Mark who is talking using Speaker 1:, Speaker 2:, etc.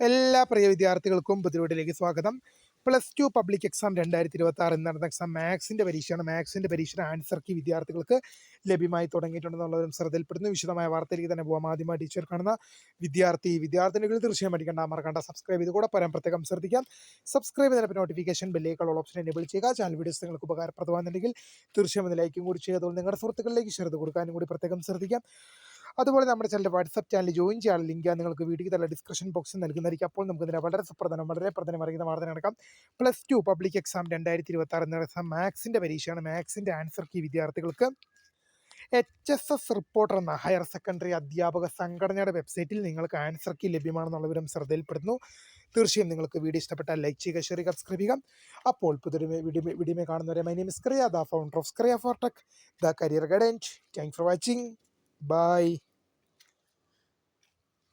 Speaker 1: എല്ലാ പ്രിയ വിദ്യാർത്ഥികൾക്കും പുതിയവിടിലേക്ക് സ്വാഗതം. +2 പബ്ലിക് എക്സാം 2026 നടന്ന എക്സാം മാത്സിന്റെ പരീക്ഷയാണ്. മാത്സിന്റെ പരീക്ഷയുടെ ആൻസർ കീ വിദ്യാർത്ഥികൾക്ക് ലഭ്യമായി തുടങ്ങിയിട്ടുണ്ടെന്നുള്ളതും ശ്രദ്ധയിൽപ്പെടുന്നു. വിശദമായ വാർത്തയിലേക്ക് തന്നെ പോകാം. ആദ്യമായി ടീച്ചർ കാണുന്ന വിദ്യാർത്ഥിനികൾ തീർച്ചയായും പഠിക്കേണ്ട മറക്കണ്ട സബ്സ്ക്രൈബ് ചെയ്ത് കൂടെ പറയാൻ പ്രത്യേകം ശ്രദ്ധിക്കാം. സബ്സ്ക്രൈബ് ചെയ്തപ്പോൾ നോട്ടിഫിക്കേഷൻ ബെല്ലേക്കുള്ള ഓപ്ഷൻ എനേബിൾ ചെയ്യുക. ചാനൽ വീഡിയോസ് നിങ്ങൾക്ക് ഉപകാരപ്രദമാകുന്നുണ്ടെങ്കിൽ തീർച്ചയായും ഒന്ന് ലൈക്കും കൂടി ചെയ്യുക. അതുപോലെ നിങ്ങളുടെ സുഹൃത്തുക്കളിലേക്ക് ഷെയർ ചെയ്ത് കൊടുക്കാനും കൂടി പ്രത്യേകം ശ്രദ്ധിക്കാം. അതുപോലെ നമ്മുടെ ചാനൽ വാട്സ്ആപ്പ് ചാനൽ ജോയിൻ ചെയ്യാനുള്ള ലിങ്ക് നിങ്ങൾക്ക് വീഡിയോയ്ക്ക് തന്നെ ഡിസ്ക്രിപ്ഷൻ ബോക്സിൽ നൽകുന്നതായിരിക്കും. അപ്പോൾ നമുക്ക് ഇതിനെ വളരെ പ്രധാനം അറിയുന്ന വാർത്ത നടക്കാം. +2 പബ്ലിക് എക്സാം 2026 നടന്ന മാത്സിന്റെ പരീക്ഷയാണ്. മാത്സിന്റെ ആൻസർ കീ വിദ്യാർത്ഥികൾക്ക് HSS റിപ്പോർട്ടർ എന്ന ഹയർ സെക്കൻഡറി അധ്യാപക സംഘടനയുടെ വെബ്സൈറ്റിൽ നിങ്ങൾക്ക് ആൻസർ കീ ലഭ്യമാണെന്നുള്ള വിവരം ശ്രദ്ധയിൽപ്പെടുന്നു. തീർച്ചയായും നിങ്ങൾക്ക് വീഡിയോ ഇഷ്ടപ്പെട്ടാൽ ലൈക്ക് ചെയ്യുക, ഷെയർ ചെയ്യുക, സബ്സ്ക്രൈബ് ചെയ്യുക. അപ്പോൾ പുതിയൊരു വീഡിയോ കാണുന്നവരെ my name is Kriya, the founder of സ്ക്രിയ for tech, the career guidance. Thanks for watching. By.